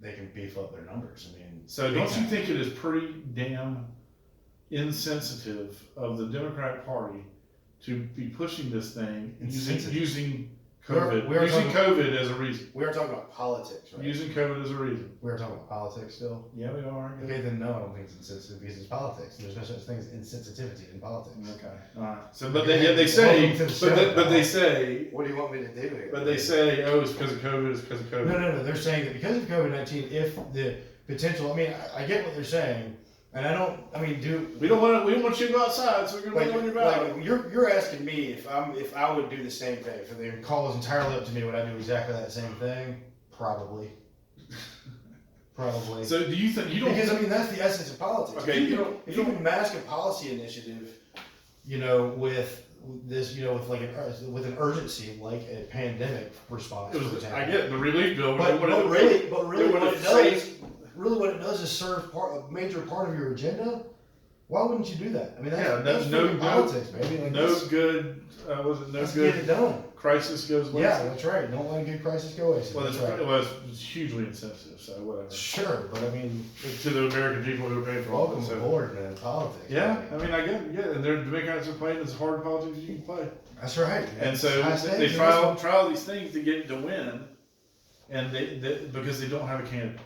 they can beef up their numbers. I mean, So don't you think it is pretty damn insensitive of the Democratic Party to be pushing this thing using COVID, using COVID as a reason? We are talking about politics, right? Using COVID as a reason. We are talking about politics still. Yeah, we are. Okay, then no, I don't think it's insensitive because it's politics. There's no such thing as insensitivity in politics. Okay, all right. So, but they say, but they say, what do you want me to do here? but they say, oh, it's because of COVID. It's because of COVID. No. They're saying that because of COVID-19, if the potential, I mean, I get what they're saying, and I don't. I mean, we don't want you to go outside, so we're gonna put on your ballot. Like, you're asking me if I would do the same thing. If the call is entirely up to me, would I do exactly that same thing? Probably. Probably. So do you think you don't? Because I mean, that's the essence of politics. Okay, if you can mask a policy initiative, with this, with an urgency like a pandemic response. For example. I get the relief bill, but really, what it does is serve a major part of your agenda. Why wouldn't you do that? I mean, that's politics, baby. Like no good. Was it no let's good? Get it done. Crisis goes wasted. Yeah, that's right. Don't let a good crisis go wasted. Well, right. It's hugely insensitive. So whatever. Sure, but I mean, to the American people who are paying for all this. Welcome aboard, man. Politics. Yeah, I mean, I get it. Yeah, and the Democrats are playing as hard politics as you can play. That's right. And so they trial these things to get to win, and they because they don't have a candidate.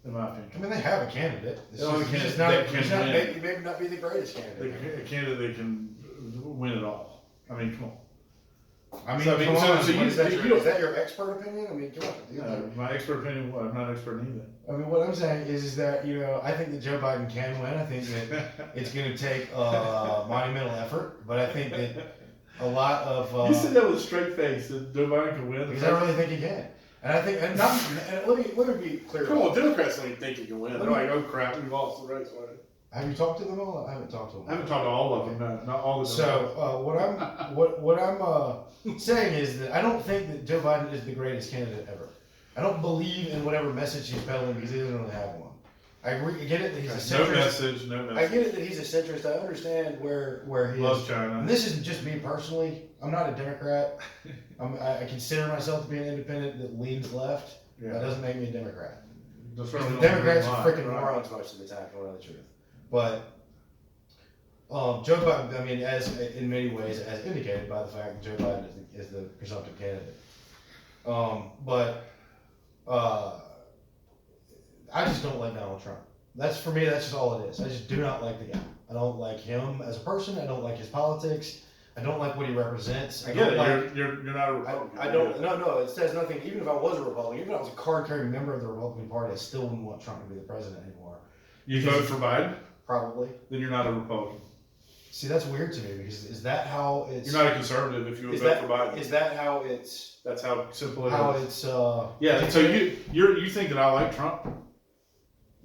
In my opinion. I mean, they have a candidate. They don't have a candidate that can win. He may not be the greatest candidate. A candidate that can win it all. I mean, come on. I mean, is that your expert opinion? I mean, come on. My expert opinion, I'm not an expert in either. I mean, what I'm saying is that, I think that Joe Biden can win. I think that it's going to take monumental effort, but I think that a lot of... you said that with a straight face, that Joe Biden can win? Because I really think he can. And I think, and let me be clear. Come on, Democrats don't think he can win. They're like, oh crap, we lost the race. Have you talked to them all? I haven't talked to them. I haven't talked to all of them. No, not all of them. So what I'm saying is that I don't think that Joe Biden is the greatest candidate ever. I don't believe in whatever message he's peddling because he doesn't really have one. I get it that he's a centrist. No message. I get it that he's a centrist. I understand where he loves is. China. And this isn't just me personally. I'm not a Democrat. I consider myself to be an independent that leans left. Yeah. That doesn't make me a Democrat. The Democrats are freaking morons most of the time, to know the truth. But Joe Biden, I mean, as in many ways, as indicated by the fact that Joe Biden is the presumptive candidate. I just don't like Donald Trump. That's just all it is. I just do not like the guy. I don't like him as a person. I don't like his politics. I don't like what he represents. I get it. You're not a Republican. I don't. No. It says nothing. Even if I was a Republican, even if I was a card-carrying member of the Republican Party, I still wouldn't want Trump to be the president anymore. You vote for Biden? Probably. Then you're not a Republican. See, that's weird to me because is that how it's? You're not a conservative if you would vote for Biden. Is that how it's? That's how simple it is. How it's. Yeah. So you think that I like Trump?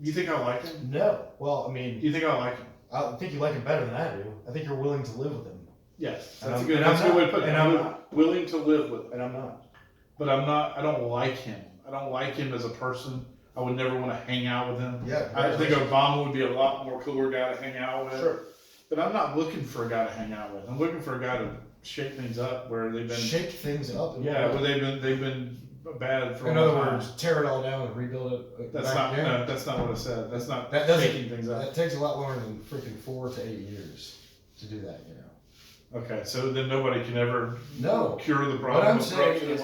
You think I like him? No. Well, I mean. You think I like him? I think you like him better than I do. I think you're willing to live with him. Yes, that's a good way to put it. And I'm not willing to live with him. And I'm not. But I'm not. I don't like him. I don't like him as a person. I would never want to hang out with him. Yeah. I think Obama would be a lot more cooler guy to hang out with. Sure. But I'm not looking for a guy to hang out with. I'm looking for a guy to shake things up where they've been. Shake things up. Yeah, where they've been bad for. In other words, tear it all down and rebuild it. That's not. No, that's not what I said. That's not shaking things up. That takes a lot longer than freaking 4 to 8 years to do that. Okay, so then nobody can ever cure the problem. What I'm saying is,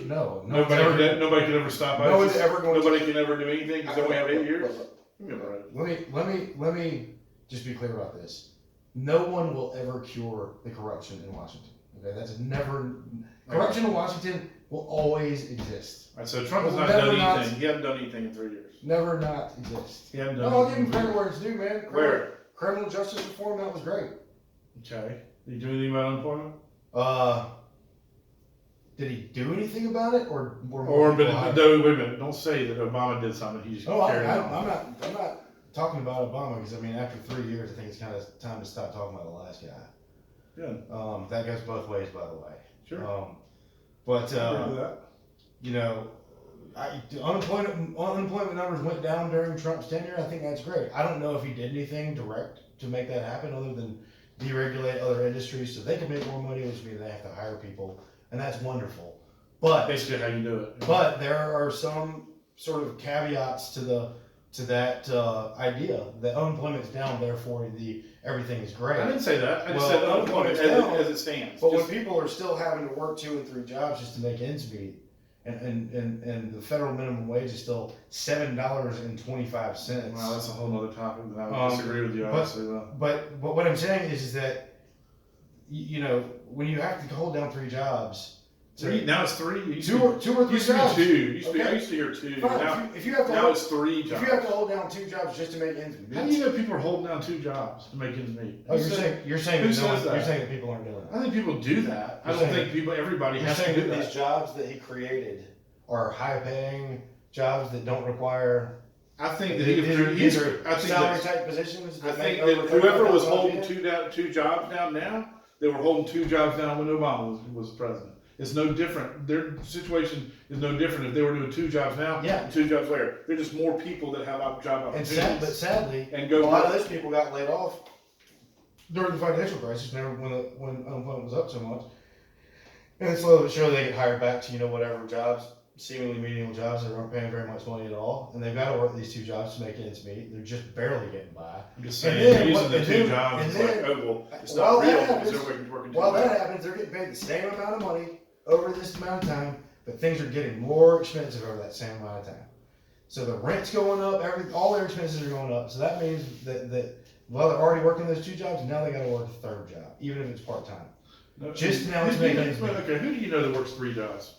no. Nobody can ever stop ISIS. No one's ever going. Nobody can ever do anything because they only have 8 years. Let me just be clear about this. No one will ever cure the corruption in Washington. Okay, that's never. Corruption in Washington will always exist. Right, so Trump has not done anything. He hasn't done anything in 3 years. Never not exist. He hasn't done. No, I'll give him credit where it's due, man. Where? Criminal justice reform, that was great. Okay. Did he do anything about unemployment? Did he do anything about it, or wait a minute. Don't say that Obama did something. He just carried on. I'm not talking about Obama because I mean after 3 years I think it's kind of time to stop talking about the last guy. Yeah. That goes both ways, by the way. Sure. Unemployment numbers went down during Trump's tenure. I think that's great. I don't know if he did anything direct to make that happen other than deregulate other industries so they can make more money, which means they have to hire people, and that's wonderful. But basically how you do it. But there are some sort of caveats to that idea that unemployment's down, therefore everything is great. I didn't say that. I just said unemployment as it stands. But when people are still having to work 2 and 3 jobs just to make ends meet, and the federal minimum wage is still $7.25. Well, that's a whole other topic that I would disagree with you, honestly. But what I'm saying is that when you have to hold down 3 jobs. Now it's 3. Two or 3 jobs. 2. I used to hear 2. Fine. Now, if you have to now it's 3 jobs. If you have to hold down 2 jobs just to make ends meet. How do you know people are holding down 2 jobs to make ends meet? Oh, you're saying who says that? You're saying that people aren't doing that. I think people do that. I don't think everybody has to do that. These jobs that he created are high-paying jobs that don't require. I think that these are salary type positions. I think that whoever was holding 2 jobs down now, they were holding 2 jobs down when Obama was president. It's no different. Their situation is no different if they were doing 2 jobs now and 2 jobs later. They're just more people that have job opportunities. But sadly, a lot of those people got laid off during the financial crisis, when unemployment was up so much. And then slowly but surely they get hired back to whatever jobs, seemingly menial jobs that aren't paying very much money at all, and they've got to work these 2 jobs to make ends meet. They're just barely getting by. I'm just saying, using the 2 jobs, it's like, oh well, it's not real because they're working 2 While jobs. that happens, they're getting paid the same amount of money over this amount of time, but things are getting more expensive over that same amount of time. So the rent's going up, all their expenses are going up. So that means that while they're already working those 2 jobs, now they got to work a 3rd job, even if it's part-time. No, Just now to make ends meet. Okay, who do you know that works 3 jobs?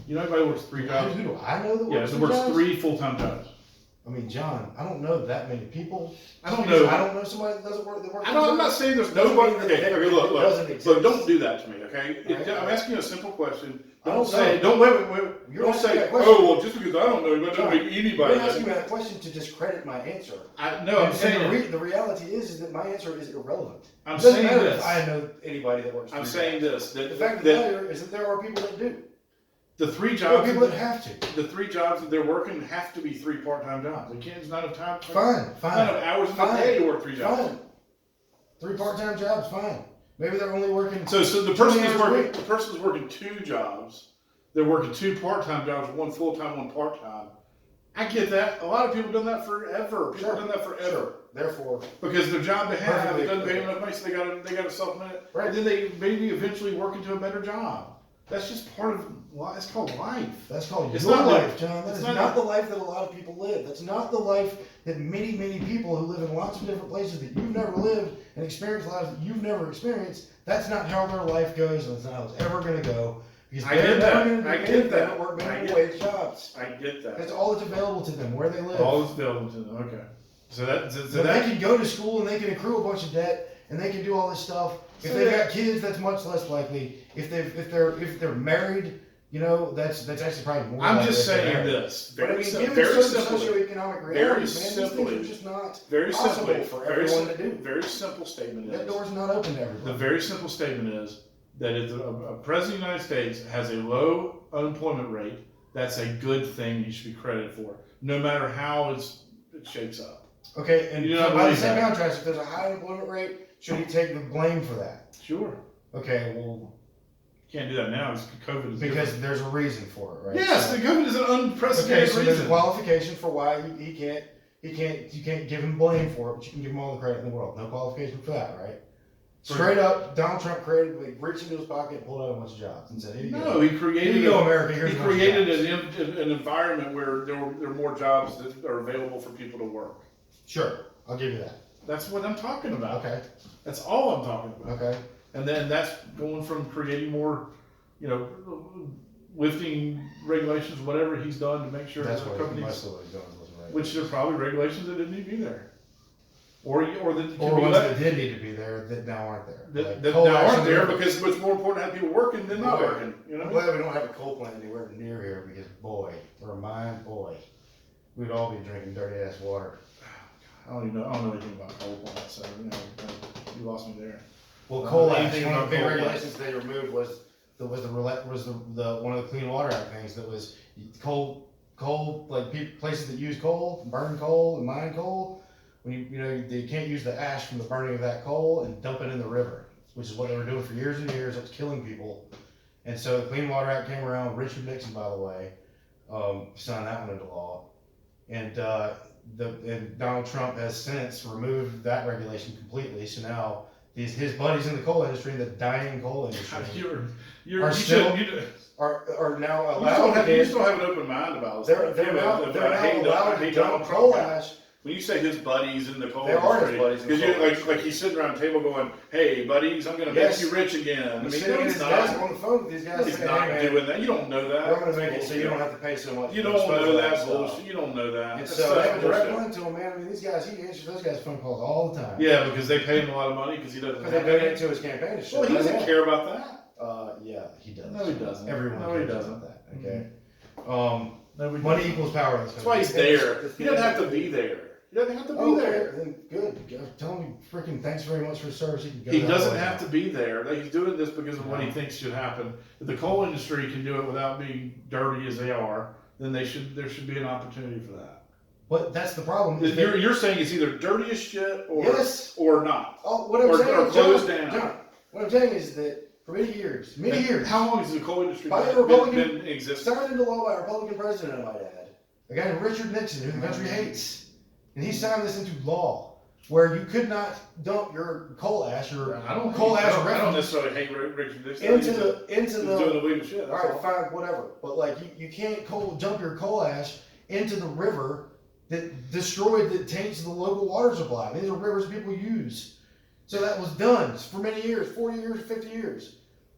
You know anybody that works 3 jobs? Who do I know that works 3 jobs? Yeah, that works 3 full-time jobs. I mean, John, I don't know that many people. I don't know. I don't know somebody that doesn't work. I'm not saying there's nobody. Okay, look, don't do that to me, okay? Right. I'm asking you a simple question. Don't say, say, don't wait. You're Don't say, oh, well, just because I don't know, but don't make anybody. You're asking me that question to discredit my answer. I'm saying the reality is that my answer is irrelevant. I'm It doesn't saying matter this. if I know anybody that works. I'm saying this. The fact of the matter is that there are people that do. The 3 There are jobs. people that have to. The 3 jobs that they're working have to be 3 part-time jobs. They can't. It's not enough time. Fine. Not enough hours in the day to work 3 jobs. Fine. 3 part-time jobs. Fine. Maybe they're only working. So the person is working. The person's working 2 jobs. They're working 2 part-time jobs, 1 full-time, 1 part-time. I get that. A lot of people have done that forever. People have done that forever. Sure. Therefore, because their job they have Perfectly. it doesn't pay them enough money, so they got to supplement it. Right. And then they maybe eventually work into a better job. That's just part of life. It's called life. That's called It's your not life, like- John. That it's is not not like- the life that a lot of people live. That's not the life that many, many people who live in lots of different places that you've never lived and experience lives that you've never experienced. That's not how their life goes, and it's not how it's ever going to go. Because I get that. I get that. They don't work minimum wage jobs. I get that. That's all that's available to them, where they live. All is available to them. Okay. So So they can go to school and they can accrue a bunch of debt and they can do all this stuff. If they've got kids, that's much less likely. If they're married, that's actually probably more. I'm likely just if they're saying married. this. But I mean, given Very certain simply. socioeconomic Very realities, man, these simply. things are just not Very possible simply. for Very everyone simple. to do. Very simple statement That is. door's not open to The everyone. very simple statement is that if a president of the United States has a low unemployment rate, that's a good thing you should be credited for, no matter how it shakes up. Okay, and You don't by the believe same that. contrast, if there's a high unemployment rate, should he take the blame for that? Sure. Okay, well, Can't do that now because COVID is because different. there's a reason for it, right? Yes, So- the COVID is an Okay, unprecedented so there's a reason. qualification for why you can't give him blame for it, but you can give him all the credit in the world. No qualification for that, right? Straight up, Donald Trump reached into his pocket and pulled out a bunch of jobs and said, "Here you No, go. he Here created you go, America. he Here's a bunch of created jobs." an environment where there are more jobs that are available for people to work. Sure, I'll give you that. That's what I'm talking about. Okay, That's all I'm talking about. okay. And then that's going from creating more, lifting regulations, whatever he's done to make sure That's that what companies, most of what he's doing wasn't right. which are probably regulations that didn't need to be there, or that Or can be ones left, that did need to be there that now aren't there. that, Like that coal now aren't action- there because it's more important to have people working than not Boy, working. I'm glad we don't have a coal plant anywhere near here because boy, we'd all be drinking dirty ass water. I don't know anything about coal plants, so you lost me there. Well, I coal don't know act, anything one of the big about coal regulations they removed was the one of the Clean Water Act things that was coal like places that use coal, burn coal and mine coal. When they can't use the ash from the burning of that coal and dump it in the river, which is what they were doing for years and years. It's killing people. And so the Clean Water Act came around. Richard Nixon, by the way, signed that one into law. And and Donald Trump has since removed that regulation completely. So now his buddies in the coal industry, the dying coal industry, are now allowed. You still have an open mind about it. They're now allowed to dump coal ash. When you say his buddies in the coal industry, are his buddies in the coal industry. Like he's sitting around the table going, "Hey, buddies, I'm going to make you rich again." He's sitting at his desk on the phone with these guys. He's not doing that. You don't know that. We're going to make it so you don't have to pay so much. You don't know that bullshit. You don't know that. And so they have a direct line to him, man. I mean, these guys, he answers those guys' phone calls all the time. Yeah, because they pay him a lot of money because he doesn't. Because they donate to his campaign and shit. Well, he doesn't care about that. Yeah, he does. No, he doesn't. Everyone cares about that. Okay. Money equals power. That's why he's there. He doesn't have to be there. He doesn't have to be there. Then good. Tell him freaking thanks very much for his service. He doesn't have to be there. He's doing this because of what he thinks should happen. If the coal industry can do it without being dirty as they are, then there should be an opportunity for that. But that's the problem. You're saying it's either dirty as shit or not. Oh, what I'm saying, or closed down. John, what I'm saying is that for many years. How long has the coal industry been in existence? Signed into law by a Republican president, I might add. A guy named Richard Nixon, who the country hates. And he signed this into law, where you could not dump your coal ash or coal ash. I don't necessarily hate Richard Nixon. Into the doing the weird shit. All right, fine, whatever. But like you can't dump your coal ash into the river that taints the local water supply. These are rivers people use. So that was done for many years, 40 years, 50 years.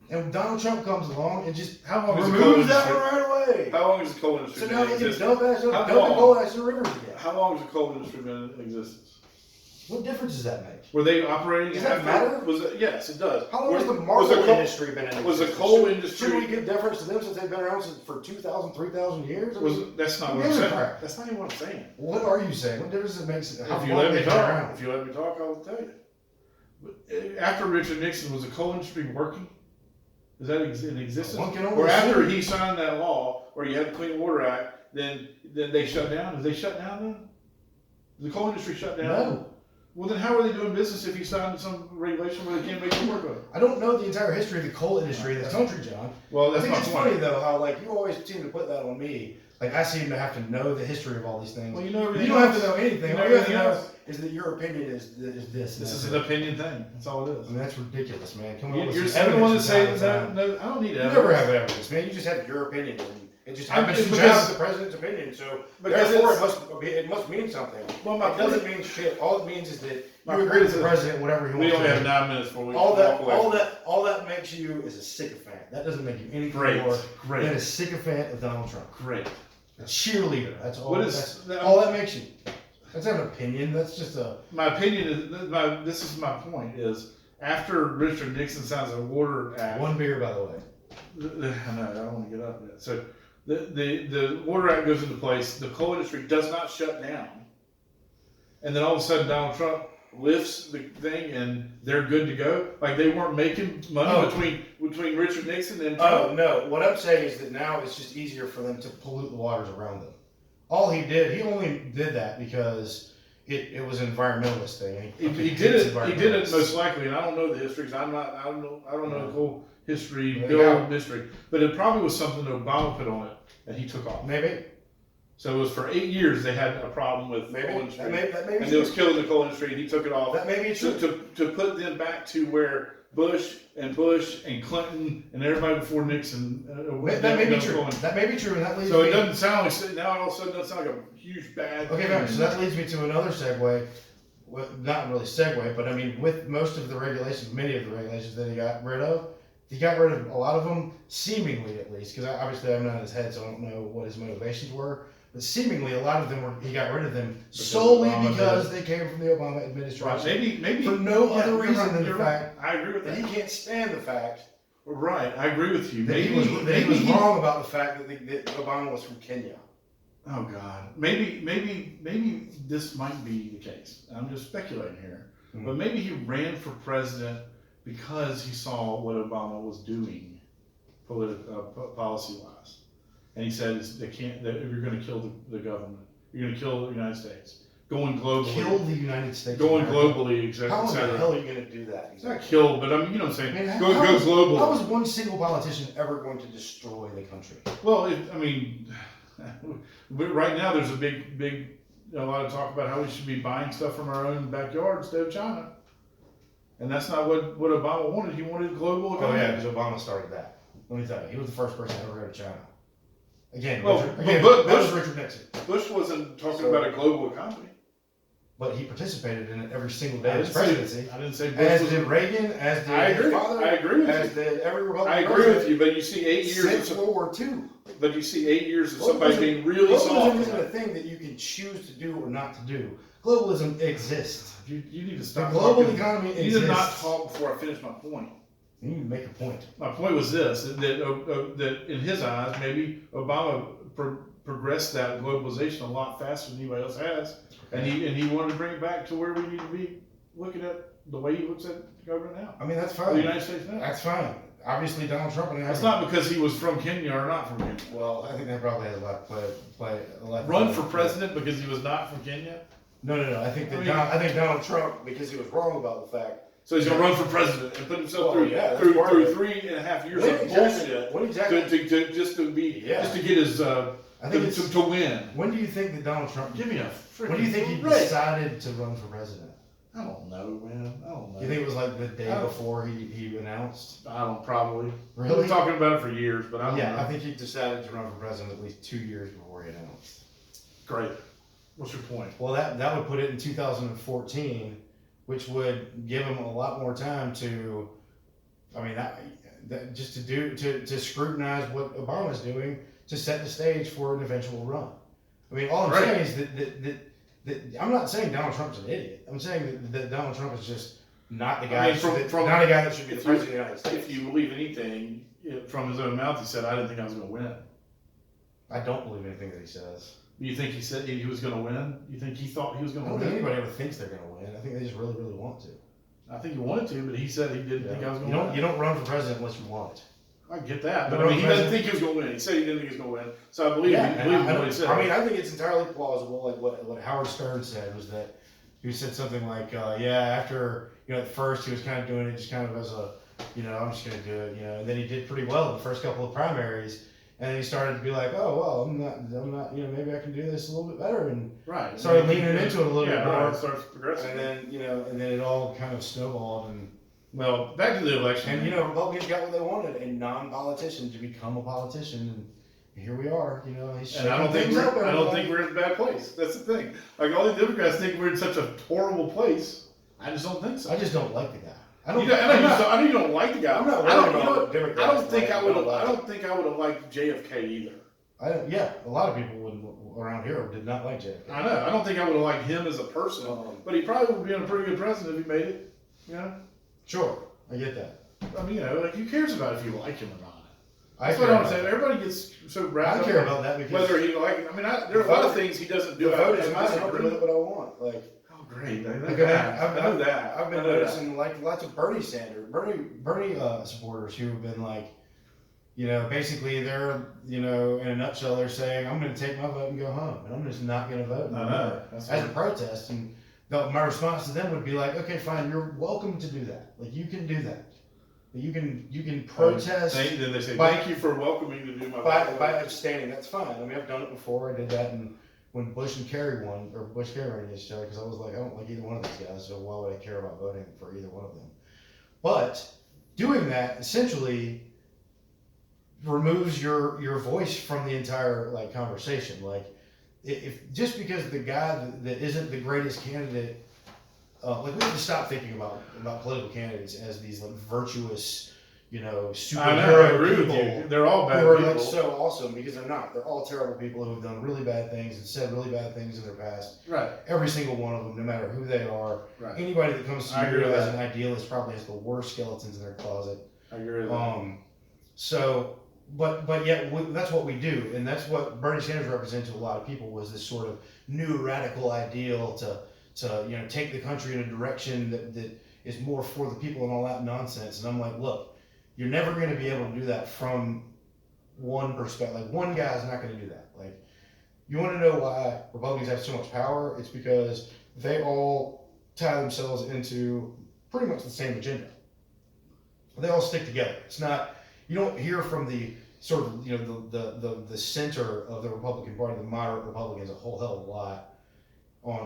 And Donald Trump comes along and just removes that one right away. How long has the coal industry been in existence? So now they can dump coal ash in the rivers again. How long has the coal industry been in existence? What difference does that make? Were they operating? Does that matter? Yes, it does. How long has the marble industry been in existence? Was the coal industry... Should we give deference to them since they've been around for 2,000, 3,000 years? That's not what I'm saying. That's not even what I'm saying. What are you saying? What difference does it make? If you let me talk, I'll tell you. After Richard Nixon, was the coal industry working? Is that in existence? Or after he signed that law, where you had the Clean Water Act, then they shut down? Did they shut down then? Did the coal industry shut down? No. Well, then how are they doing business if he signed some regulation where they can't make it work on it? I don't know the entire history of the coal industry in this country, John. Well, that's I think it's funny, though, how you always seem to put that on me. Like, I seem to have to know the history of all these things. Well, you know everything. You don't have to know anything. All you have to know is that your opinion is this. This is an opinion thing. That's all it is. I mean, that's ridiculous, man. You're the one that says that. No, I don't need evidence. You never have evidence, man. You just have your opinion. It just happens to have the president's opinion, so therefore it must mean something. Well, it doesn't mean shit. All it means is that you agree with the president, whatever he wants. We only have 9 minutes before we all that makes you is a sycophant. That doesn't make you anything more than a sycophant of Donald Trump. Great. A cheerleader. That's all. All that makes you. That's not an opinion. That's just a. My opinion is this is my point is after Richard Nixon signs a Water Act. One beer, by the way. I know. I don't want to get up yet. So the Water Act goes into place. The coal industry does not shut down, and then all of a sudden Donald Trump lifts the thing and they're good to go. Like they weren't making money between Richard Nixon and Trump. Oh no! What I'm saying is that now it's just easier for them to pollute the waters around them. All he only did that because it was an environmentalist thing. He did it most likely, and I don't know the history. I don't know the whole history, history, but it probably was something that Obama put on it, and he took off. Maybe. So it was for 8 years they had a problem with the coal industry, and it was killing the coal industry, and he took it off. That may be true. To put them back to where Bush and Clinton and everybody before Nixon. That may be true. That may be true, and that leads. So it doesn't sound like now all of a sudden it doesn't sound like a huge bad. Okay, fine. So that leads me to another segue. Well, not really segue, but I mean, with most of the regulations, many of the regulations that he got rid of a lot of them, seemingly at least, because obviously I'm not in his head, so I don't know what his motivations were. But seemingly, a lot of them he got rid of them solely because they came from the Obama administration. Right. Maybe for no other reason than the fact I agree with that. He can't stand the fact. Right, I agree with you. That he was wrong about the fact that Obama was from Kenya. Oh God, maybe this might be the case. I'm just speculating here, but maybe he ran for president because he saw what Obama was doing, policy-wise. And he said, you're going to kill the government. You're going to kill the United States. Going globally. Kill the United States. Going globally, exactly. How in the hell are you going to do that? Exactly. Not kill, but I mean, you know what I'm saying. Go globally. How is one single politician ever going to destroy the country? Well, But right now, there's a a lot of talk about how we should be buying stuff from our own backyard instead of China. And that's not what Obama wanted. He wanted global economy. Oh yeah, because Obama started that. Let me tell you, he was the first person to ever go to China. Again, Well, that was Richard Nixon. Bush wasn't talking about a global economy. But he participated in it every single day I of his presidency. I didn't say Bush As was did Reagan, as did I agree. his father, I agree with as you. did every Republican I agree president with you, but you see 8 years since of World War II. But you see 8 years of somebody being really Globalism soft. isn't a thing that you can choose to do or not to do. Globalism exists. You need to The stop. global talking. economy You exists. did not talk before I finish my point. You need to make a point. My point was this: that in his eyes, maybe Obama progressed that globalization a lot faster than anybody else has, and he wanted to bring it back to where we need to be looking at the way he looks at the government now. I mean, that's The fine. United States now. That's fine. Obviously, Donald Trump and That's not because he was from Kenya or not from Kenya. Well, I think that probably has a lot to play a lot. Run for president because he was not from Kenya. No. I think that I mean- I think Donald Trump, because he was wrong about the fact. So he's gonna run for president and put himself Well, through yeah, that's part of through it. 3.5 years When of exactly- bullshit when exactly- to just to get his I think it's, to win. when do you think that Donald Trump? Give me a freaking When do you think he break. decided to run for president? I don't know, man. I don't know. You think it was like the day I don't- before he announced? I don't probably. Really? We've been talking about it for years, but I don't Yeah, know. I think he decided to run for president at least 2 years before he announced. Great. What's your point? Well, that would put it in 2014, which would give him a lot more time to, I mean, that just to scrutinize what Obama's doing to set the stage for an eventual run. I mean, all I'm Right. saying is that I'm not saying Donald Trump's an idiot. I'm saying that Donald Trump is just not the guy. I mean, not a guy that should be the if president of the United States. If you believe anything from his own mouth, he said, "I didn't think I was going to win." I don't believe anything that he says. You think he said he was going to win? You think he thought he was I going to don't win? think anybody ever thinks they're going to win. I think they just really, really want to. I think he wanted to, but he said he didn't think I was going to win. You don't run for president unless you want it. I get that, You but I run mean, he for doesn't president- think he was going to win. He said he didn't think he was going to win, so I believe and what he said. I mean, I think it's entirely plausible. Like what Howard Stern said was that he said something like, after at first he was kind of doing it just kind of as a, I'm just gonna do it, and then he did pretty well in the first couple of primaries, and then he started to be like, oh well, I'm not, maybe I can do this a little bit better, and right. started leaning into it a little bit Yeah, more, right. Starts progressing. and then it all kind of snowballed and. Well, back to the election. And Republicans got what they wanted, a non-politician to become a politician, and here we are. He's And I don't think we're in a bad place. That's the thing. Like all the Democrats think we're in such a horrible place. I just don't think so. I just don't like the guy. I I know you don't like the guy. I'm not I don't. worried You know about what? Democrats. I don't think I would have. like- I don't think I would have liked JFK either. a lot of people around here did not like JFK. I know. I don't think I would have liked him as a person. But he probably would have been a pretty good president if he made it. Sure, I get that. I mean, like who cares about if you like him or not? I That's care what I'm about saying. that. Everybody gets so wrapped I up care in about that because whether he like him. I mean, there are a lot of things he doesn't do. the vote is I mine. I'll do disagree. with what I want. Like. Oh, great! I know Because that. I know that. I've been I know that. noticing like lots of Bernie supporters who have been like, basically they're, in a nutshell, they're saying, I'm going to take my vote and go home, and I'm just not going to vote I know. That's as a what- protest. And my response to them would be like, okay, fine, you're welcome to do that. Like you can do that. You can protest Then they say, by- "Thank you for welcoming to do my vote." by abstaining. That's fine. I mean, I've done it before. I did that when Bush and Kerry won, or Bush Kerry ran against each other, because I was like, I don't like either one of these guys, so why would I care about voting for either one of them? But doing that essentially removes your voice from the entire conversation. Like, if just because the guy that isn't the greatest candidate, we have to stop thinking about political candidates as these virtuous, I know. I superhero agree with people. you. They're all bad Who are people. so awesome, because they're not. They're all terrible people who have done really bad things and said really bad things in their past. Right. Every single one of them, no matter who they are. Right. Anybody that comes I to agree you with as that. an idealist probably has the worst skeletons in their closet. I agree with that. But yet that's what we do, and that's what Bernie Sanders represented to a lot of people, was this sort of new radical ideal to take the country in a direction that is more for the people and all that nonsense. And I'm like, look, you're never going to be able to do that from one perspective. Like, one guy's not going to do that. Like, you want to know why Republicans have so much power? It's because they all tie themselves into pretty much the same agenda. They all stick together. It's not, you don't hear from the sort of, the center of the Republican Party, the moderate Republicans, a whole hell of a lot.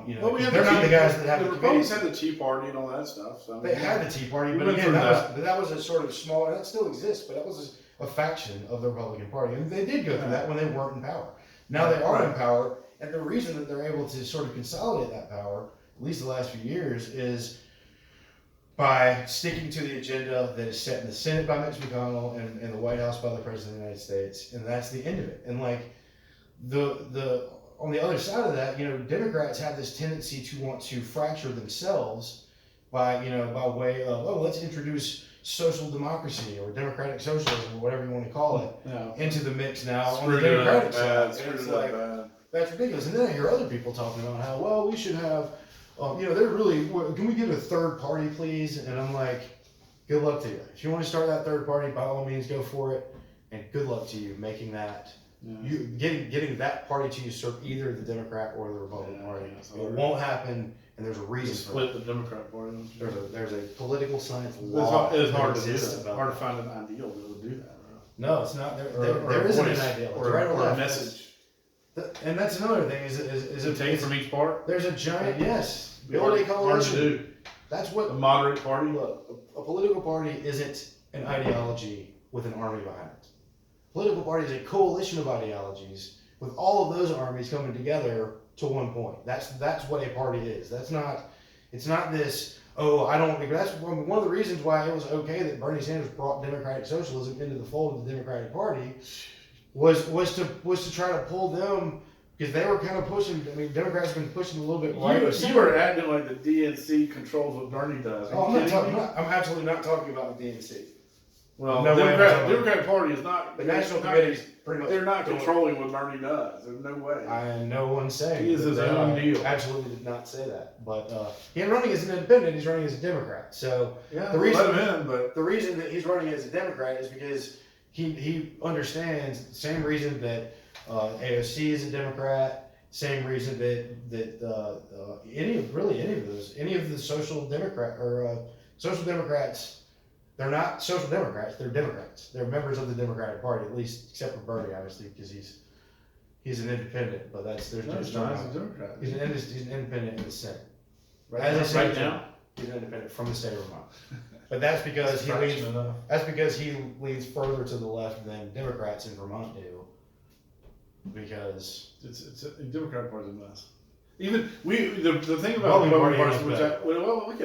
They're not the guys that have the Republicans had the Tea Party and all that stuff. So, they had the Tea Party, but again, that was a sort of small. That still exists, but that was a faction of the Republican Party, and they did go through that when they weren't in power. Now they are in power, and the reason that they're able to sort of consolidate that power, at least the last few years, is by sticking to the agenda that is set in the Senate by Mitch McConnell and the White House by the President of the United States, and that's the end of it. And like the on the other side of that, Democrats have this tendency to want to fracture themselves by way of, let's introduce social democracy or democratic socialism or whatever you want to call it into the mix now on the Democratic side. And it's like, that's ridiculous. And then I hear other people talking about how, well, we should have, can we get a third party, please? And I'm like, good luck to you. If you want to start that third party, by all means, go for it. And good luck to you making that. You getting that party to usurp either the Democrat or the Republican Party. It won't happen, and there's a reason for split the Democrat Party. There's a political science law. It's hard to do that. Hard to find an ideal that do that. Right? No, it's not. There isn't an ideal. Or a message. And that's another thing. Is it taken from each part? There's a giant build a coalition. Hard to do. That's what a moderate party. Look, a political party isn't an ideology with an army behind it. Political party is a coalition of ideologies with all of those armies coming together to one point. That's what a party is. It's not this, that's one of the reasons why it was okay that Bernie Sanders brought democratic socialism into the fold of the Democratic Party was to try to pull them, because they were kind of pushing. I mean, Democrats have been pushing a little bit right. You were acting like the DNC controls what Bernie does. I'm absolutely not talking about the DNC. Well, the Democratic Party is not. The National Committee pretty much. They're not controlling what Bernie does. There's no way. No one's saying. He is his own deal. Absolutely did not say that. But he ain't running as an independent. He's running as a Democrat. So the reason that he's running as a Democrat is because he understands the same reason that AOC is a Democrat. Same reason that any of the social Democrats. They're not social Democrats. They're Democrats. They're members of the Democratic Party, at least except for Bernie, obviously, because he's an independent. But he's a Democrat. He's an independent in the Senate. Right now, he's an independent from the state of Vermont. But that's because he leans further to the left than Democrats in Vermont do. Because it's a Democratic Party's a mess. Even the thing about Republican parties, look at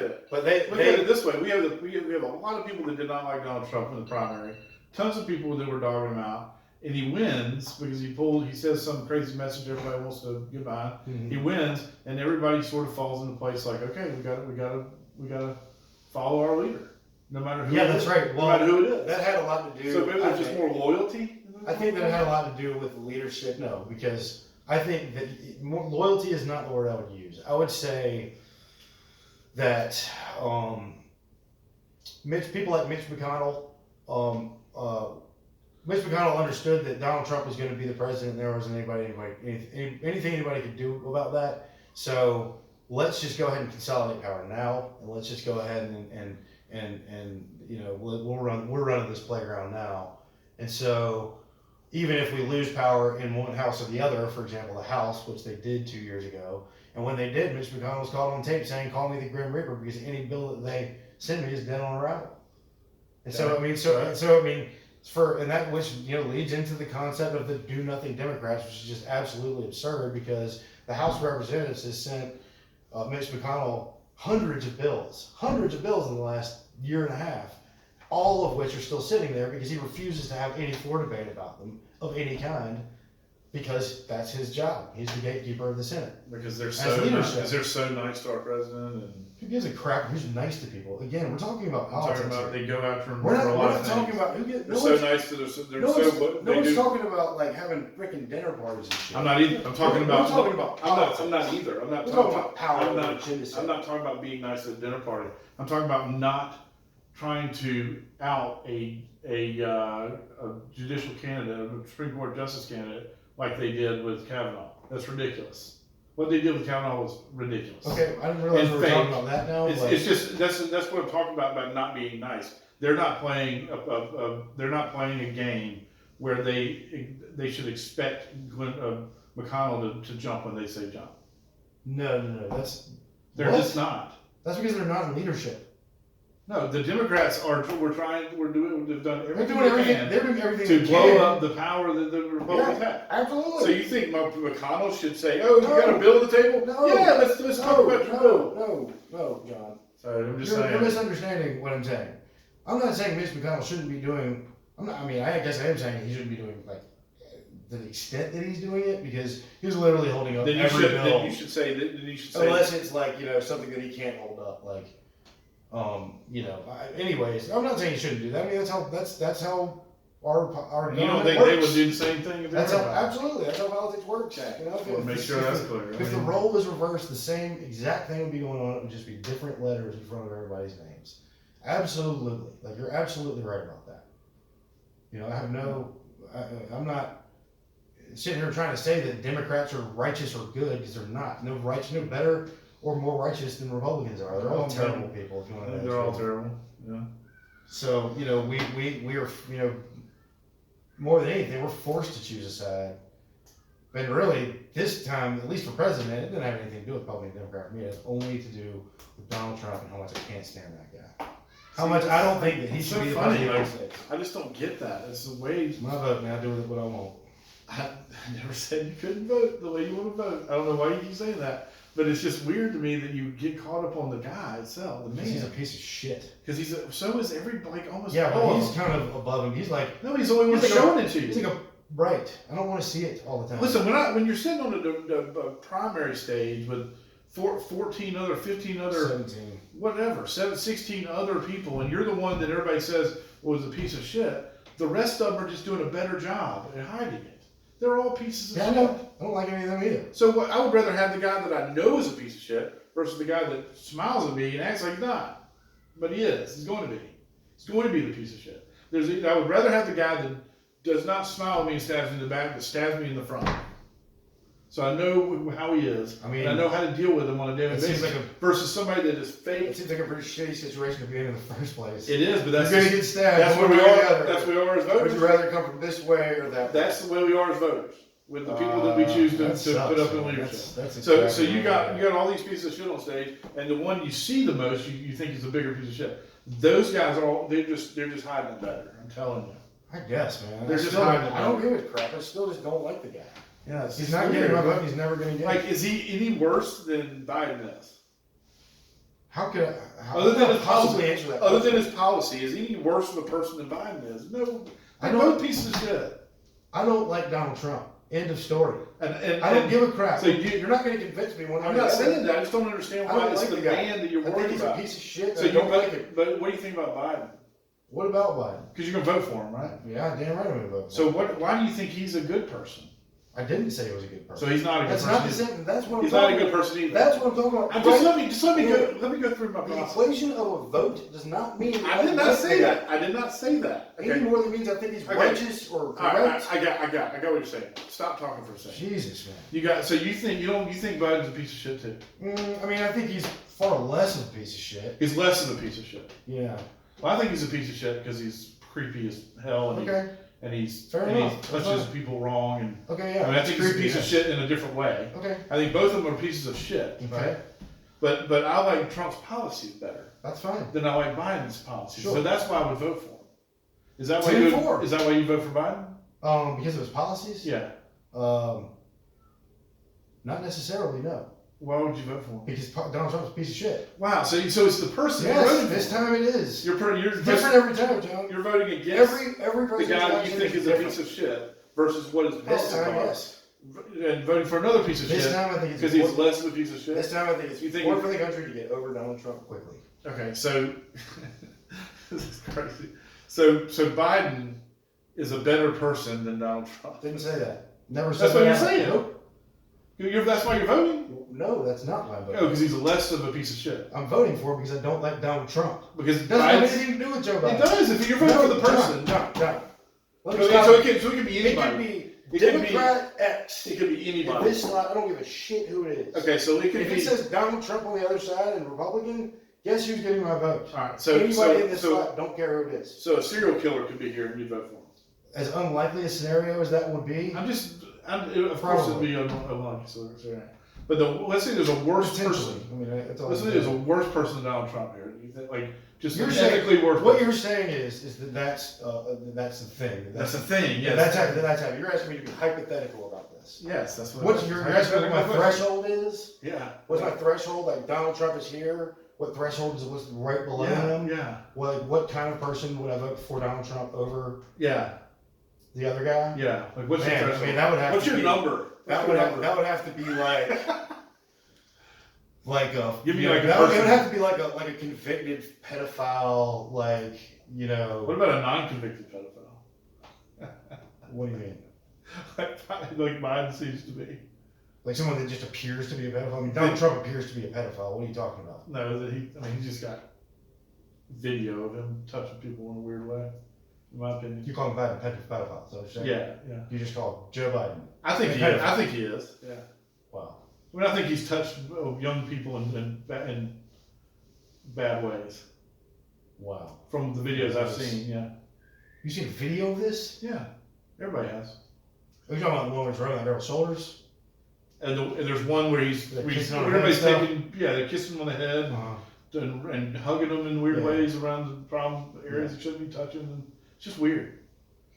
it. But look at it this way: we have a lot of people that did not like Donald Trump in the primary. Tons of people that were dogging him out, and he wins because he says some crazy message everybody wants to get behind. Mm-hmm. He wins, and everybody sort of falls into place. Like, okay, we got to follow our leader, no matter who. Yeah, that's right. No matter who it is. That had a lot to do. So maybe there's just more loyalty. I think that had a lot to do with leadership. No, because I think that loyalty is not the word I would use. I would say that people like Mitch McConnell, Mitch McConnell understood that Donald Trump was going to be the president. And there wasn't anything anybody could do about that. So let's just go ahead and consolidate power now, and let's just go ahead and we're running this playground now, and so. Even if we lose power in one house or the other, for example, the House, which they did 2 years ago, and when they did, Mitch McConnell was called on tape saying, "Call me the Grim Reaper because any bill that they send me is dead on arrival." And so that which leads into the concept of the do nothing Democrats, which is just absolutely absurd because the House of Representatives has sent Mitch McConnell hundreds of bills in the last year and a half. All of which are still sitting there because he refuses to have any floor debate about them of any kind, because that's his job. He's the gatekeeper of the Senate. Because they're so nice to our president. And who gives a crap who's nice to people? Again, we're talking about politics. They go after him. We're not talking about who gets. They're so nice to their. No one's talking about like having freaking dinner parties and shit. I'm not either. I'm talking about. I'm not either. I'm not talking about power. I'm not talking about being nice at a dinner party. I'm talking about not trying to out a judicial candidate, a Supreme Court justice candidate, like they did with Kavanaugh. That's ridiculous. What they did with Kavanaugh was ridiculous. Okay, I didn't realize we were talking about that now. It's just that's what I'm talking about not being nice. They're not playing a game where they should expect McConnell to jump when they say jump. No. They're what? just not. That's because they're not in leadership. No, the Democrats they've done everything They're doing everything to they blow can. up the power that the Republicans have. Absolutely. So you think McConnell should say, "Oh, you got a bill on the table? No. Yeah, let's talk about your bill." No, John. So I'm just You're saying. misunderstanding what I'm saying. I'm not saying Mitch McConnell shouldn't be doing. I guess I am saying he shouldn't be doing like to the extent that he's doing it, because he's literally holding up every bill. Then you should say. Unless it's like something that he can't hold up, like anyways, I'm not saying he shouldn't do that. I mean, that's how our You don't government think works. they would do the same thing? If they That's were how about it? absolutely. That's how politics works. Make sure that's clear. If the role was reversed, the same exact thing would be going on. It would just be different letters in front of everybody's names. Absolutely, like you're absolutely right about that. I'm not sitting here trying to say that Democrats are righteous or good, because they're not. No better or more righteous than Republicans are. They're all terrible people. If you want to know. They're all terrible. Yeah. So we are more than anything, we're forced to choose a side. But really, this time, at least for president, it didn't have anything to do with Republican and Democrat for me. It's only to do with Donald Trump and how much I can't stand that guy. How much I don't think that he should be the president of the United States. I just don't get that. It's the way. My vote, man. I do with it what I want. I never said you couldn't vote the way you want to vote. I don't know why you keep saying that, but it's just weird to me that you get caught up on the guy itself, the man. He's a piece of shit. Because so is everybody, almost. Yeah, all but of he's them. kind of above him. He's like, No, he's the only one showing it to you. He's like right. I don't want to see it all the time. Listen, when you're sitting on the primary stage with 14 other, 15 other, 17. whatever, 16 other people, and you're the one that everybody says was a piece of shit, the rest of them are just doing a better job at hiding it. They're all pieces of shit. I know. I don't like any of them either. So I would rather have the guy that I know is a piece of shit versus the guy that smiles at me and acts like he's not. But he is. He's going to be. He's going to be the piece of shit. I would rather have the guy that does not smile at me and stabs me in the back, but stabs me in the front. So I know how he is. And I know how to deal with him on a daily basis. Versus somebody that is fake. It seems like a pretty shitty situation to be in the first place. It is, but that's you're gonna get stabbed. That's where we are. That's where we are as voters. Would you rather come from this way or that way? That's the way we are as voters. With the people that we choose to put up in leadership. So you got all these pieces of shit on stage, and the one you see the most, you think is a bigger piece of shit. Those guys they're just hiding it better. I'm telling you. I guess, man. They're just hiding it. I don't give a crap. I still just don't like the guy. Yeah, he's not getting my vote. He's never going to get it. Like, is he any worse than Biden is? How could I? Other than his possibly answer that? Other than his policy, is he any worse of a person than Biden is? No, they're both pieces of shit. I don't like Donald Trump. End of story. And I don't give a crap. So you're not going to convince me one way or the other. I'm not saying that. I just don't understand why it's the man that you're worried about. I think he's a piece of shit. So you don't like it. But what do you think about Biden? What about Biden? Because you're going to vote for him, right? Yeah, damn right I'm going to vote for him. So why do you think he's a good person? I didn't say he was a good person. So he's not a good person. That's not the same. That's what I'm he's talking not a good person either. That's what I'm talking about. Just let me go through my process. process. The equation of a vote does not mean. I did not say that. I did not say that. Any more than means I think he's righteous or correct. I got what you're saying. Stop talking for a second. Jesus, man. You think Biden's a piece of shit too? I mean, I think he's far less of a piece of shit. He's less of a piece of shit. Yeah. Well, I think he's a piece of shit because he's creepy as hell. And he touches people wrong. And I think he's a piece of shit in a different way. Okay. I think both of them are pieces of shit. Okay. Right? But I like Trump's policies better. That's fine. Than I like Biden's policies. Sure. So that's why I would vote for him. Is that why you vote for Biden? Because of his policies? Yeah. Not necessarily, no. Why would you vote for him? Because Donald Trump's a piece of shit. Wow, so it's the person you're voting for. This time it is. You're different every time, John. You're voting against every the guy that you think is a piece of shit versus what his policies are. Yes. And voting for another piece of shit. This time I think it's because he's less of a piece of shit. This time I think it's important for the country to get over Donald Trump quickly. Okay, so this is crazy. So Biden is a better person than Donald Trump. Didn't say that. Never said that. That's what you're saying. Nope. That's why you're voting? No, that's not why I'm voting. No, because he's less of a piece of shit. I'm voting for him because I don't like Donald Trump. Because it doesn't have anything to do with Joe Biden. It does. If you're voting for the person. No. So it could be anybody. It could be Democrat X. It could be anybody. This slide, I don't give a shit who it is. Okay, so it could if be. If it says Donald Trump on the other side and Republican, guess who's getting my vote? All right. So anybody in this slide, don't care who it is. So a serial killer could be here and you'd vote for him. as unlikely a scenario as that would be. Of course it'd be unlikely scenario. But let's say there's a worse person. I mean, let's say there's a worse person than Donald Trump here. You think, like, just you're ethically worse. What you're saying is that that's the thing. That's the thing. Yes. That's how you're asking me to be hypothetical about this. Yes, that's what. What's you're asking me what my threshold is? Yeah. What's my threshold? Like Donald Trump is here. What threshold is what's right below him? Yeah. What kind of person would I vote for Donald Trump over? Yeah. The other guy? Yeah. Like what's your threshold? I mean, that would have what's to your be, number? That would have to be like a give me like a person. It would have to be like a convicted pedophile, like, you know. What about a non-convicted pedophile? What do you mean? like mine seems to be. Like someone that just appears to be a pedophile? I mean, Donald Trump appears to be a pedophile. What are you talking about? No, he just got video of him touching people in a weird way, in my opinion. You call him a pedophile, so yeah. You just call Joe Biden. I think he is. Yeah. Wow. I mean, I think he's touched young people in bad ways. Wow. From the videos I've seen, yeah. You seen a video of this? Yeah. Everybody has. Are you talking about the one where he's running on girls' shoulders? And there's one where everybody's taking, they're kissing him on the head and hugging him in weird ways around the problem areas he shouldn't be touching. And it's just weird.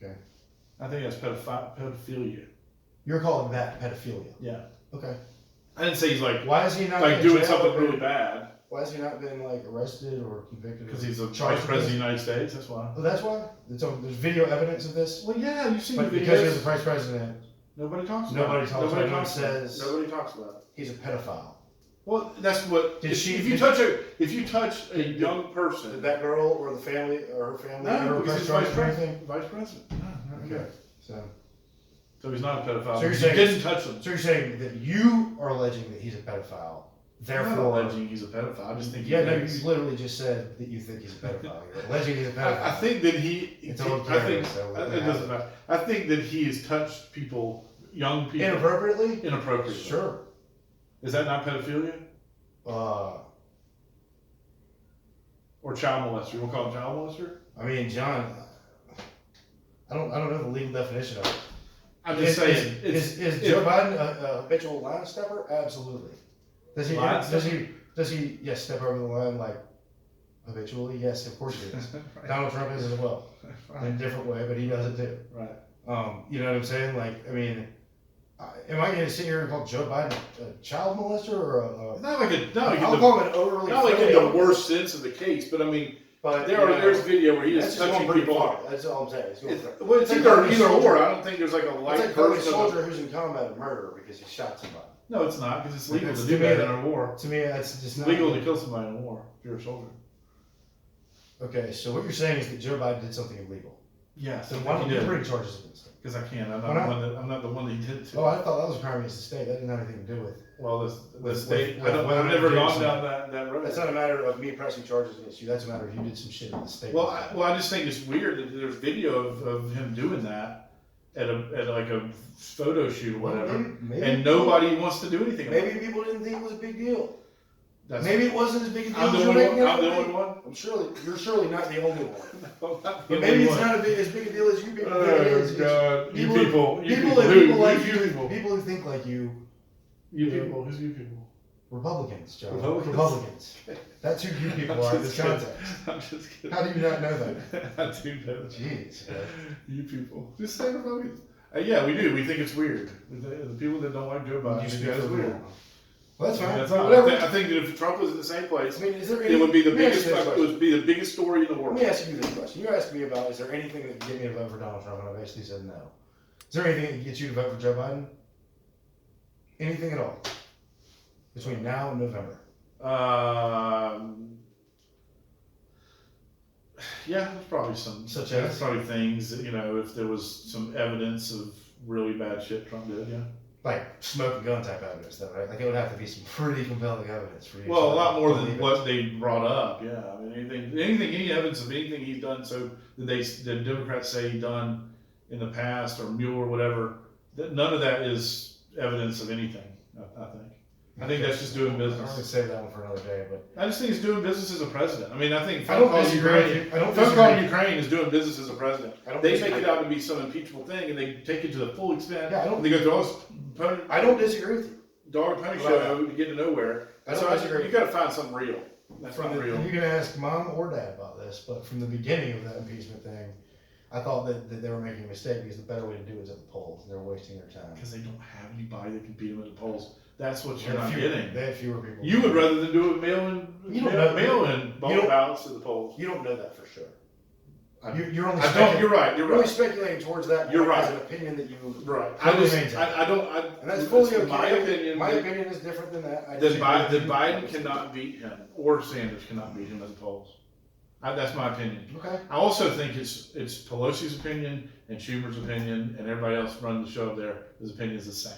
Okay. I think that's pedophilia. You're calling that pedophilia? Yeah. Okay. I didn't say he's like, why is he not like doing something really bad? Why has he not been like arrested or convicted? Because he's a vice president of the United States. That's why. Oh, that's why. There's video evidence of this. Well, yeah, you've seen the videos. Because he's the vice president. Nobody talks about it. Nobody talks about it. Nobody talks about it. He's a pedophile. Well, that's what. If you touch a young person, did that girl or the family or her family? No, because he's vice president. Vice president. Okay. So he's not a pedophile. So you're saying he didn't touch them. So you're saying that you are alleging that he's a pedophile. Therefore, I'm not alleging he's a pedophile. I just think. Yeah, no, you literally just said that you think he's a pedophile. You're alleging he's a pedophile. I think that it doesn't matter. I think that he has touched people, young people, inappropriately. Sure. Is that not pedophilia? Or child molester? We'll call him child molester. I mean, John, I don't know the legal definition of it. I'm just saying. Is Joe Biden a habitual line stepper? Absolutely. Does he step over the line like habitually? Yes, of course he is. Right. Donald Trump is as well. Right. In a different way, but he does it too. Right. You know what I'm saying? Like, I mean, am I going to sit here and call Joe Biden a child molester or not like a I'll call him an overly not like in the worst sense of the case, but I mean, there's video where he is touching people. That's all I'm saying. It's either or. I don't think there's like a light it's like a soldier who's in combat of murder because he shot somebody. No, it's not, because it's legal to do that in a war. To me, that's just not legal to kill somebody in a war if you're a soldier. Okay, so what you're saying is that Joe Biden did something illegal. Yeah. So why don't you bring charges against him? Because I can't. I'm not the one that he did it to. Oh, I thought that was a crime against the state. That didn't have anything to do with. Well, the state. I've never gone down that road. That's not a matter of me pressing charges against you. That's a matter of you did some shit in the state. Well, I just think it's weird that there's video of him doing that at like a photo shoot or whatever, maybe and nobody wants to do anything about it. Maybe people didn't think it was a big deal. Maybe it wasn't as big a deal. I'm the only one. You're surely not the only one. No, maybe it's not as big a deal as you people think it is. God. People who think like you. You people. Who's you people? Republicans, John. Republicans. That's who you people are in this context. I'm just kidding. How do you not know that? I do know that. Jeez. You people. Just say Republicans. Yeah, we do. We think it's weird. The people that don't like Joe Biden think it's weird. Well, that's fine. That's whatever. I think that if Trump was in the same place, it would be the biggest. It would be the biggest story in the world. Let me ask you this question. You asked me about is there anything that can get me to vote for Donald Trump, and I basically said no. Is there anything that can get you to vote for Joe Biden? Anything at all between now and November? Yeah, there's probably some. Such as as probably things that, if there was some evidence of really bad shit Trump did. Yeah. Like smoking gun type evidence, though, right? Like it would have to be some pretty compelling evidence for you. Well, a lot more than what they brought up. Yeah, I mean any evidence of anything he's done. So that the Democrats say he done in the past or Mueller or whatever. None of that is evidence of anything. I think. I think that's just doing I'm gonna business. save that one for another day, but I just think he's doing business as a president. I mean, I think I don't disagree with you. I don't disagree. Ukraine is doing business as a president. I don't They disagree. make it out to be some impeachable thing, and they take it to the full extent. Yeah, and they go through all this I don't disagree with you. dog pony Well, show to get to nowhere. I don't So disagree. you got to find something real. That's not real. And you can ask mom or dad about this, but from the beginning of that impeachment thing, I thought that they were making a mistake because the better way to do it is at the polls. They're wasting their time. Because they don't have anybody that can beat them at the polls. That's what They you're had not fewer- getting. They had fewer people. You would rather than do it mail-in You don't know- ballots at the polls. You don't know that for sure. I- You're only I don't. You're right. You're You're only right. speculating towards that. You're point as right. an opinion that you. Right. Totally maintain. I don't. And that's fully okay. My opinion. My opinion is different than that. That Biden cannot beat him, or Sanders cannot beat him at the polls. That's my opinion. Okay. I also think it's Pelosi's opinion and Schumer's opinion and everybody else running the show up there. His opinion is the same.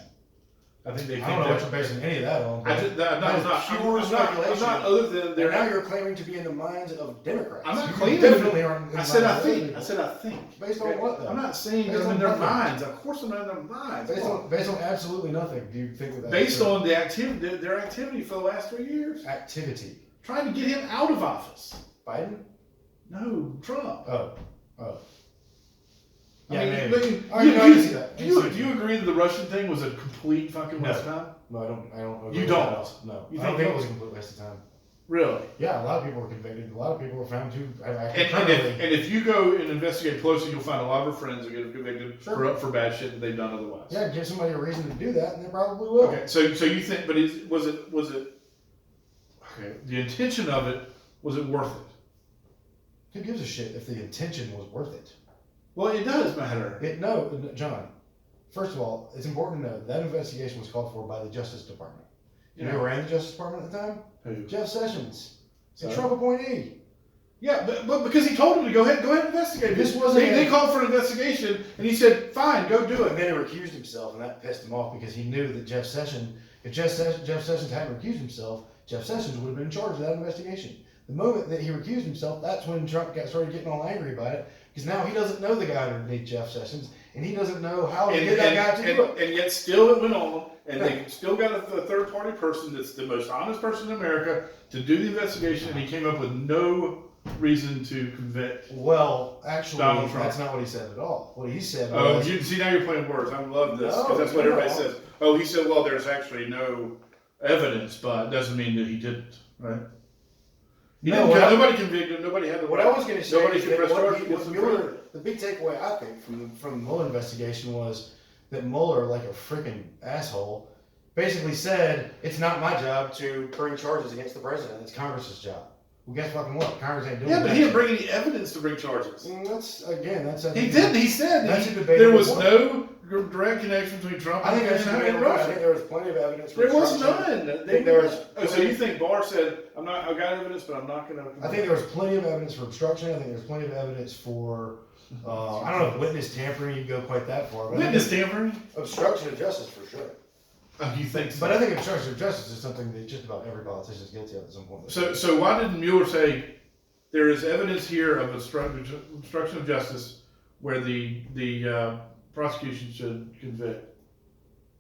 I think they think I don't know what that. you're basing any of that on. I just, that, that is I'm not, pure I'm not, speculation. other than And they're now you're claiming to be in the minds of Democrats. I'm not You claiming. definitely aren't. I said I think. I said I think. Based on what though? I'm not saying Based they're in on their nothing. minds. Of course, I'm not in their minds. Based on absolutely nothing. Do you think that that's Based true? on the activity, their activity for the last 3 years, activity? trying to get him out of office. Biden? No, Trump. Oh. Yeah, I mean, maybe. I mean, I can see that. do you agree that the Russian thing was a complete fucking waste of time? No, I don't. agree You with don't? that at all. No. You I don't think think it was a complete waste of time. Really? Yeah, a lot of people were convicted. A lot of people were found to have acted And criminally. if you go and investigate Pelosi, you'll find a lot of her friends that get convicted Sure. for bad shit that they've done otherwise. Yeah, give somebody a reason to do that, and they probably will. Okay, so you think, but was it? Okay, the intention of it, was it worth it? Who gives a shit if the intention was worth it? Well, it does matter. No, John. First of all, it's important to know that investigation was called for by the Justice Department. You know who ran the Justice Department at the time? Who? Jeff Sessions, a So? Trump appointee. Yeah, but because he told him to go ahead and investigate. This wasn't They called for an investigation, and he said, "Fine, go do And it." then he recused himself, and that pissed him off because he knew that if Jeff Sessions hadn't recused himself, Jeff Sessions would have been in charge of that investigation. The moment that he recused himself, that's when Trump started getting all angry about it, because now he doesn't know the guy underneath Jeff Sessions, and he doesn't know how to get that guy to do it. And yet still it went on, and they still got a third party person that's the most honest person in America to do the investigation, and he came up with no reason to convict. Well, actually, Donald Trump. that's not what he said at all. What he said Oh, was, you see, now you're playing words. I love this, because No, that's what no. everybody says. Oh, he said, well, there's actually no evidence, but it doesn't mean that he didn't, right? He No, didn't, nobody convicted him, nobody had the what I was going to say Nobody is should that press what charges he- against what him for Mueller, the big takeaway I think from the Mueller investigation was that Mueller, like a freaking asshole, basically said it's not my job to bring charges against the president. It's Congress's job. Well, guess fucking what? Congress ain't doing Yeah, but that he didn't shit. bring any evidence to bring charges. That's I He think, didn't. He said That's he- a debatable there was point. no direct connection between Trump I think and that's a debatable point. I think there was plenty of evidence. for There was obstruction. none. think there was- Oh, so you think Barr said, "I got evidence, but I'm not going to"? I think there was plenty of evidence for obstruction. I think there's plenty of evidence for, I don't know if witness tampering, you go quite that far. But I think Witness tampering. obstruction of justice for sure. Oh, you think so? But I think obstruction of justice is something that just about every politician is guilty of at some point. So why didn't Mueller say there is evidence here of obstruction of justice where the prosecution should convict?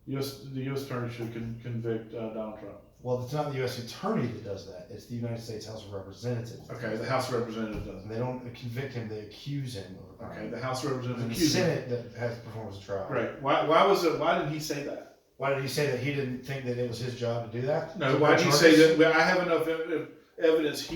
The U.S. attorney should convict Donald Trump. Well, it's not the U.S. attorney that does that. It's the United States House of Representatives. Okay, the House of Representatives does. And they don't convict him; they accuse him of a crime. Okay, the House of Representatives And the accused him. Senate that has performs a trial. Right. Why was it? Why did he say that? Why did he say that he didn't think that it was his job to do that? No. To Why bring did he say charges? that? Well, I have enough evidence here.